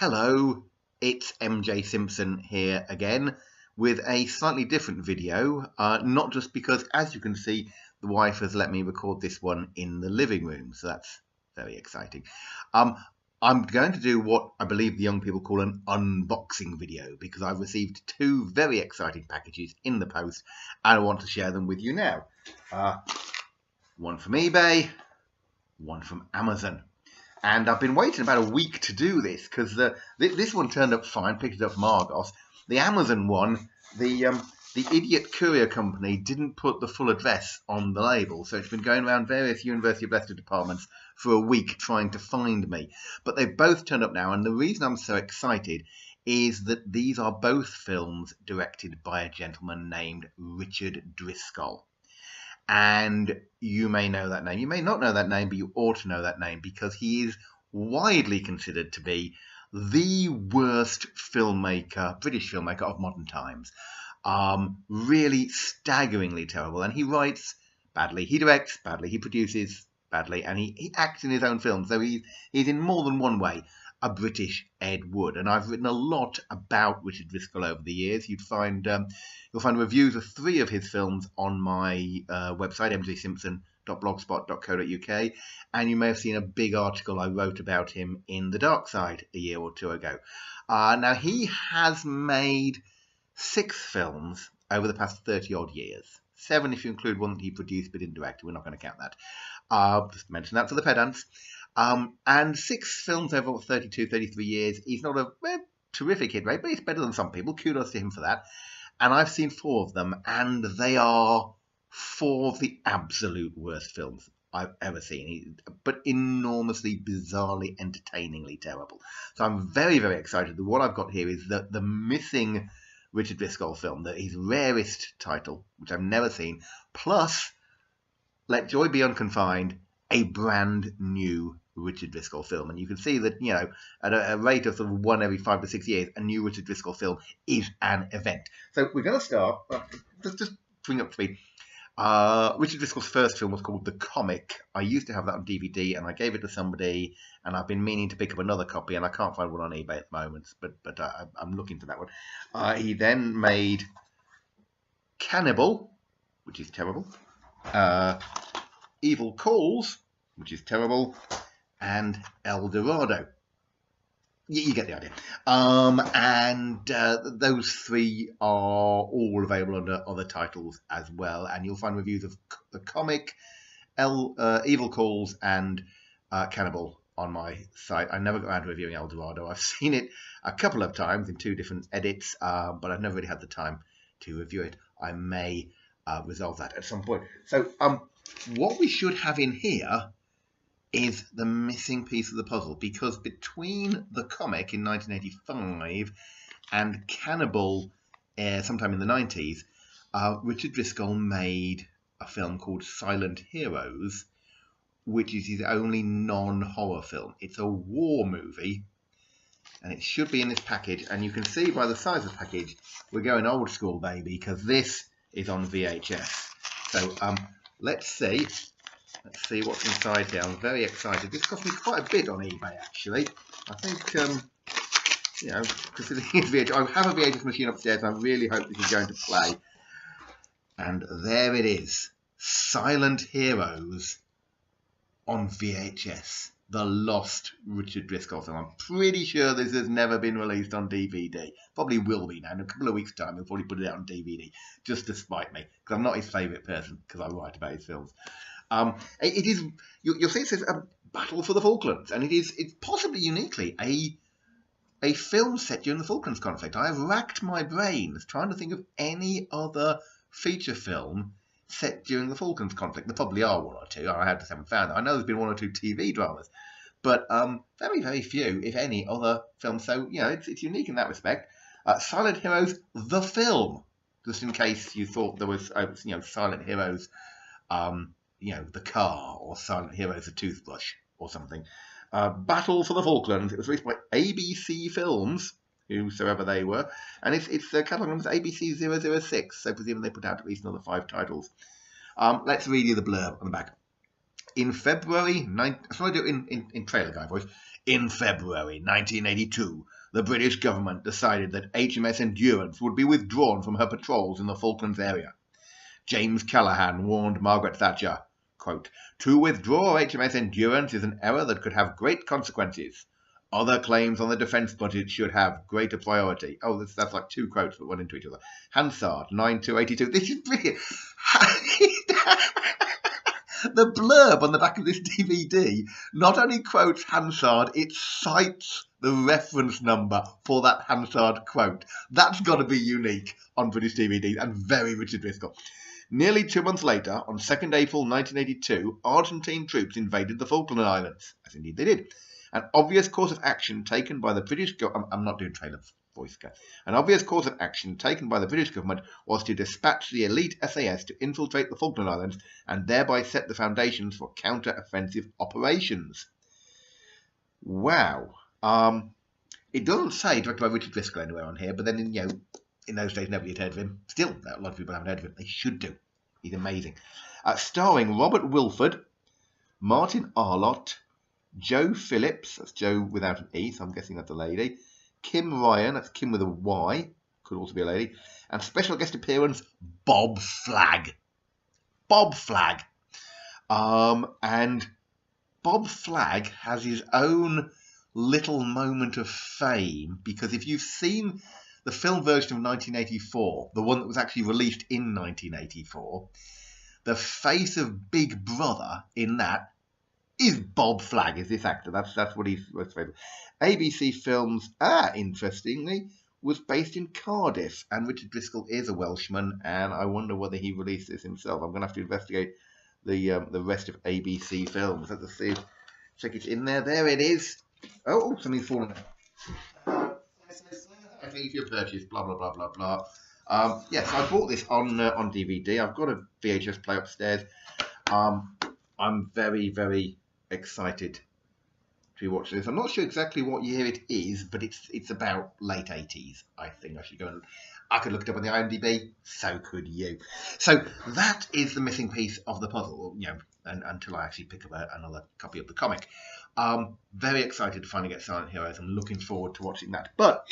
Hello, it's MJ Simpson here again with a slightly different video, not just because, as you can see, the wife has let me record this one in the living room, so that's very exciting. I'm going to do what I believe the young people call an unboxing video because I've received two very exciting packages in the post and I want to share them with you now. One from eBay, one from Amazon. And I've been waiting about a week to do this because this one turned up fine, picked it up from Argos. The Amazon one, the idiot courier company didn't put the full address on the label, so it's been going around various University of Leicester departments for a week trying to find me. But they've both turned up now, and the reason I'm so excited is that these are both films directed by a gentleman named Richard Driscoll. And you may know that name. You may not know that name, but you ought to know that name because he is widely considered to be the worst filmmaker, British filmmaker of modern times. Really staggeringly terrible. And he writes badly, he directs badly, he produces badly, and he acts in his own films. So he's in more than one way a British Ed Wood. And I've written a lot about Richard Driscoll over the years. You'll find reviews of 3 of his films on my website, mjsimpson.blogspot.co.uk, and you may have seen a big article I wrote about him in The Dark Side a year or 2 ago. Now, he has made 6 films over the past 30-odd years. 7 if you include one that he produced but didn't direct. We're not going to count that. Just mention that for the pedants. And 6 films over 32, 33 years. He's not a terrific hit rate, but he's better than some people. Kudos to him for that. And I've seen 4 of them, and they are 4 of the absolute worst films I've ever seen, but enormously, bizarrely, entertainingly terrible. So I'm very, very excited that what I've got here is the missing Richard Driscoll film, his rarest title, which I've never seen, plus Let Joy Be Unconfined, a brand new Richard Driscoll film. And you can see that, you know, at a rate of sort of 1 every 5 to 6 years, a new Richard Driscoll film is an event. So we're going to start, just bring up to speed. Richard Driscoll's first film was called The Comic. I used to have that on DVD and I gave it to somebody, and I've been meaning to pick up another copy, and I can't find one on eBay at the moment, but I'm looking for that one. He then made Cannibal, which is terrible, Evil Calls, which is terrible, and El Dorado. You get the idea. Those 3 are all available under other titles as well, and you'll find reviews of The Comic, Evil Calls, and Cannibal on my site. I never got around to reviewing El Dorado. I've seen it a couple of times in 2 different edits, but I've never really had the time to review it. I may resolve that at some point. So what we should have in here is the missing piece of the puzzle, because between The Comic in 1985 and Cannibal sometime in the 90s, Richard Driscoll made a film called Silent Heroes, which is his only non-horror film. It's a war movie, and it should be in this package, and you can see by the size of the package we're going old school, baby, because this is on VHS. So let's see what's inside here. I'm very excited. This cost me quite a bit on eBay, actually. I think, you know, considering it's VHS, I have a VHS machine upstairs, and I really hope this is going to play. And there it is. Silent Heroes on VHS. The lost Richard Driscoll film. I'm pretty sure this has never been released on DVD. Probably will be now. In a couple of weeks' time, he'll probably put it out on DVD, just to spite me, because I'm not his favourite person, because I write about his films. It is, you'll see it says a battle for the Falklands, and it's possibly uniquely a film set during the Falklands conflict. I have racked my brains trying to think of any other feature film set during the Falklands conflict. There probably are 1 or 2. I just haven't found them. I know there's been 1 or 2 TV dramas, but very, very few, if any, other films. So, you know, it's unique in that respect. Silent Heroes, the film, just in case you thought there was, you know, Silent Heroes, you know, the car, or Silent Heroes, the toothbrush, or something. Battle for the Falklands. It was released by ABC Films, whosoever they were, and its catalogue number is ABC 006, so presumably they put out at least another 5 titles. Let's read you the blurb on the back. In February, shall I do it in trailer guy voice? In February 1982, the British government decided that HMS Endurance would be withdrawn from her patrols in the Falklands area. James Callaghan warned Margaret Thatcher, quote, "To withdraw HMS Endurance is an error that could have great consequences. Other claims on the defence budget should have greater priority." Oh, that's like two quotes that run into each other. Hansard, 9/2/82. This is brilliant. The blurb on the back of this DVD not only quotes Hansard, it cites the reference number for that Hansard quote. That's got to be unique on British DVDs and very Richard Driscoll. Nearly 2 months later, on 2nd April 1982, Argentine troops invaded the Falkland Islands, as indeed they did. An obvious course of action taken by the British government... I'm not doing trailer voice, guys. An obvious course of action taken by the British government was to dispatch the elite SAS to infiltrate the Falkland Islands and thereby set the foundations for counter-offensive operations. Wow. It doesn't say directed by Richard Driscoll anywhere on here, but then, in those days, nobody had heard of him. Still, a lot of people haven't heard of him. They should do. He's amazing. Starring Robert Wilford, Martin Arlott, Joe Phillips, that's Joe without an E, so I'm guessing that's a lady, Kim Ryan, that's Kim with a Y, could also be a lady, and special guest appearance, Bob Flagg. Bob Flagg. And Bob Flagg has his own little moment of fame, because if you've seen the film version of 1984, the one that was actually released in 1984, the face of Big Brother in that is Bob Flagg, is this actor. That's what he's famous. ABC Films, interestingly, was based in Cardiff, and Richard Driscoll is a Welshman, and I wonder whether he released this himself. I'm going to have to investigate the rest of ABC Films. Let's see, check it in there. There it is. Oh, something's fallen out. I think your purchase, blah, blah, blah, blah, blah. Yes, I bought this on DVD. I've got a VHS player upstairs. I'm very, very excited to watch this. I'm not sure exactly what year it is, but it's about late 80s, I think. I could look it up on the IMDb, so could you. So that is the missing piece of the puzzle, and until I actually pick up another copy of the comic. Very excited to finally get Silent Heroes. I'm looking forward to watching that. But,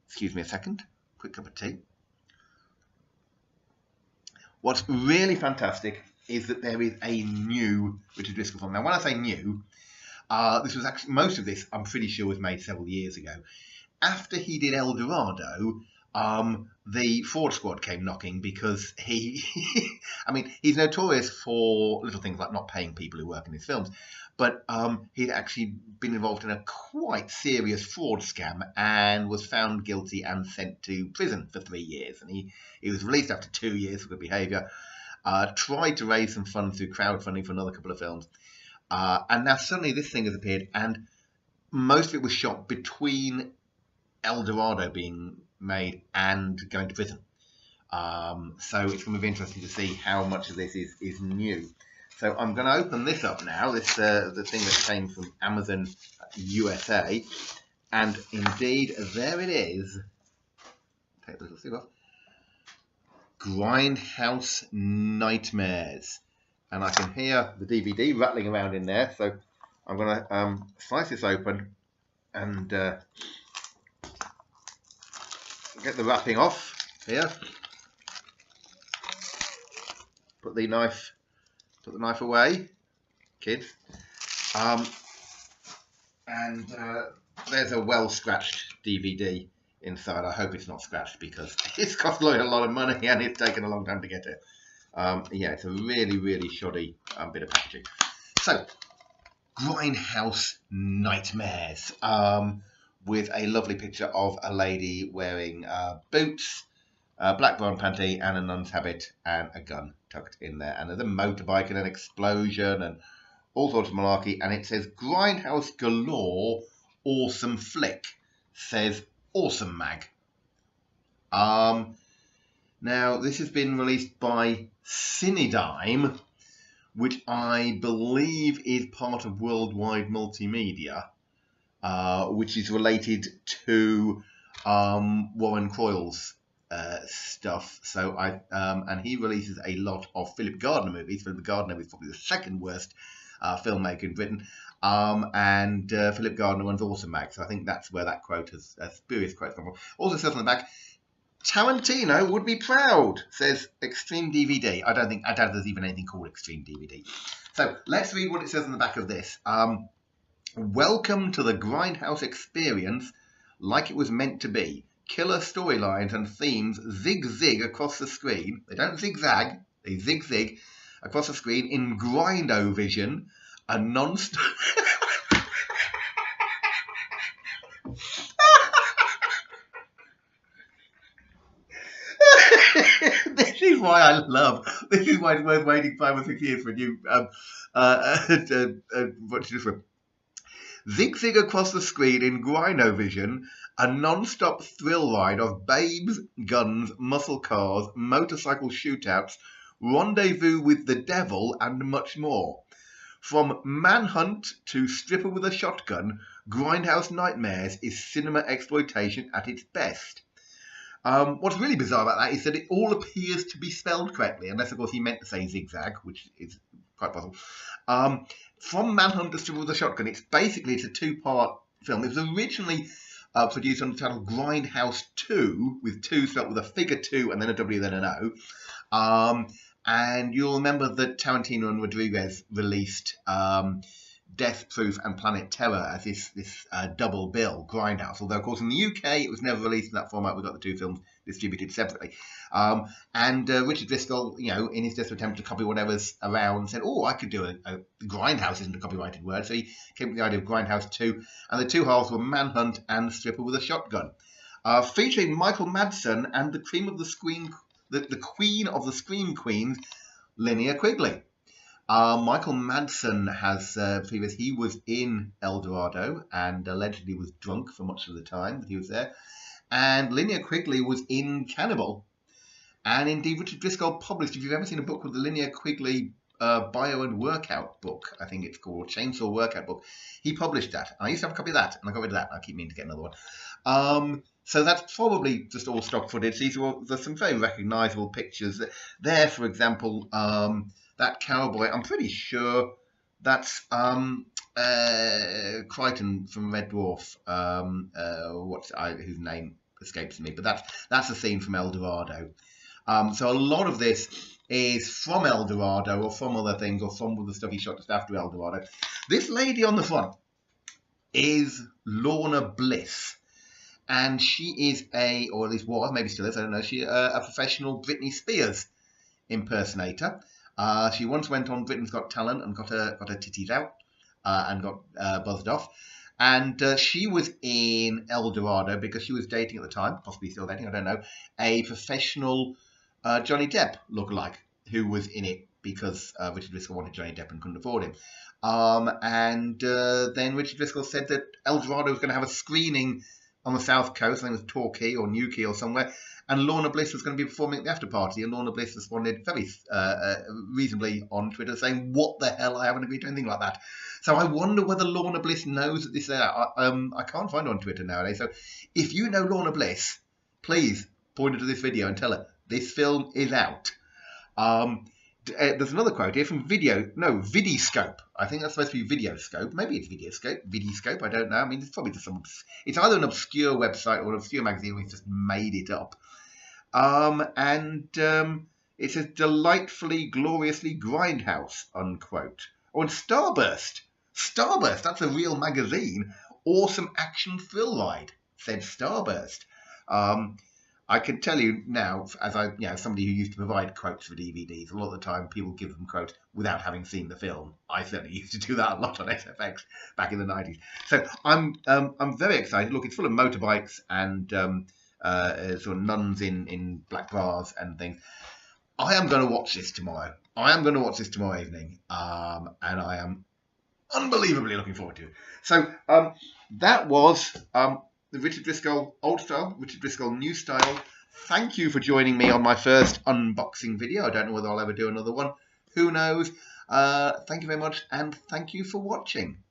excuse me a second, quick cup of tea. What's really fantastic is that there is a new Richard Driscoll film. Now, when I say new, this was actually, most of this, I'm pretty sure, was made several years ago. After he did El Dorado, the Fraud Squad came knocking because he's notorious for little things like not paying people who work in his films, but he'd actually been involved in a quite serious fraud scam and was found guilty and sent to prison for 3 years. And he was released after 2 years for good behaviour. Tried to raise some funds through crowdfunding for another couple of films. And now suddenly this thing has appeared, and most of it was shot between El Dorado being made and going to prison. So it's going to be interesting to see how much of this is new. So I'm going to open this up now, the thing that came from Amazon USA. And indeed, there it is. Take the little thing off. Grindhouse Nightmares. And I can hear the DVD rattling around in there. So I'm going to slice this open and get the wrapping off here. Put the knife away, kids. There's a well scratched DVD inside. I hope it's not scratched because it's cost Lloyd a lot of money and it's taken a long time to get it. Yeah, it's a really, really shoddy bit of packaging. So, Grindhouse Nightmares, with a lovely picture of a lady wearing boots, black brown panty and a nun's habit and a gun tucked in there. And there's a motorbike and an explosion and all sorts of malarkey. And it says, Grindhouse galore, awesome flick, says Awesome Mag. Now, this has been released by Cinedigm, which I believe is part of Worldwide Multimedia, which is related to Warren Croyle's stuff. So and he releases a lot of Philip Gardner movies. Philip Gardner is probably the second worst filmmaker in Britain. And Philip Gardner runs Awesome Mag, so I think that's where that quote has spurious quote come from. Also says on the back, Tarantino would be proud, says Extreme DVD. I doubt there's even anything called Extreme DVD. So let's read what it says on the back of this. Welcome to the Grindhouse experience, like it was meant to be. Killer storylines and themes zig-zig across the screen. They don't zigzag, they zig-zig across the screen in Grindovision, a non-stop... This is why it's worth waiting 5 or 6 years for a new what's this one? Zig-zig across the screen in Grindovision, a non-stop thrill ride of babes, guns, muscle cars, motorcycle shootouts, rendezvous with the devil, and much more. From Manhunt to Stripper with a Shotgun, Grindhouse Nightmares is cinema exploitation at its best. What's really bizarre about that is that it all appears to be spelled correctly, unless, of course, he meant to say zigzag, which is quite possible. From Manhunt to Stripper with a Shotgun, it's a two-part film. It was originally produced under the title Grindhouse 2, with 2 spelled with a figure 2 and then a W, then an O. And you'll remember that Tarantino and Rodriguez released Death Proof and Planet Terror as this double bill, Grindhouse. Although, of course, in the UK, it was never released in that format. We got the 2 films distributed separately. And Richard Driscoll, in his desperate attempt to copy whatever's around, said, "Oh, I could do a Grindhouse isn't a copyrighted word." So he came up with the idea of Grindhouse 2, and the 2 halves were Manhunt and Stripper with a Shotgun, featuring Michael Madsen and the cream of the screen. The queen of the scream queens, Linnea Quigley. Michael Madsen has he was in El Dorado and allegedly was drunk for much of the time that he was there. And Linnea Quigley was in Cannibal. And indeed, Richard Driscoll published, if you've ever seen a book called the Linnea Quigley Bio and Workout book, I think it's called, Chainsaw Workout book, he published that. And I used to have a copy of that, and I got rid of that. I keep meaning to get another one. So that's probably just all stock footage. There's some very recognisable pictures. There, for example, that cowboy, I'm pretty sure that's Crichton from Red Dwarf, whose name escapes me, but that's a scene from El Dorado. So a lot of this is from El Dorado or from other things or from the stuff he shot just after El Dorado. This lady on the front is Lorna Bliss. And she is or at least was, maybe still is, I don't know, a professional Britney Spears impersonator. She once went on Britain's Got Talent and got her titties out and got buzzed off. And she was in El Dorado because she was dating at the time, possibly still dating, I don't know, a professional Johnny Depp lookalike who was in it because Richard Driscoll wanted Johnny Depp and couldn't afford him. And then Richard Driscoll said that El Dorado was going to have a screening on the south coast, I think it was Torquay or Newquay or somewhere, and Lorna Bliss was going to be performing at the after party, and Lorna Bliss responded very reasonably on Twitter saying, "What the hell, I haven't agreed to anything like that." So I wonder whether Lorna Bliss knows that this is out. I can't find her on Twitter nowadays, so if you know Lorna Bliss, please point her to this video and tell her this film is out. There's another quote here from Vidiscope. I think that's supposed to be Videoscope. Maybe it's Vidiscope, I don't know. I mean, it's probably just it's either an obscure website or an obscure magazine or he's just made it up. It says, delightfully, gloriously Grindhouse, unquote. Oh, and Starburst, that's a real magazine. Awesome action thrill ride, said Starburst. I can tell you now, as somebody who used to provide quotes for DVDs, a lot of the time people give them quotes without having seen the film. I certainly used to do that a lot on SFX back in the 90s. So I'm very excited. Look, it's full of motorbikes and sort of nuns in black bras and things. I am going to watch this tomorrow. Evening, and I am unbelievably looking forward to it. So that was the Richard Driscoll old style, Richard Driscoll new style. Thank you for joining me on my first unboxing video. I don't know whether I'll ever do another one. Who knows? Thank you very much, and thank you for watching.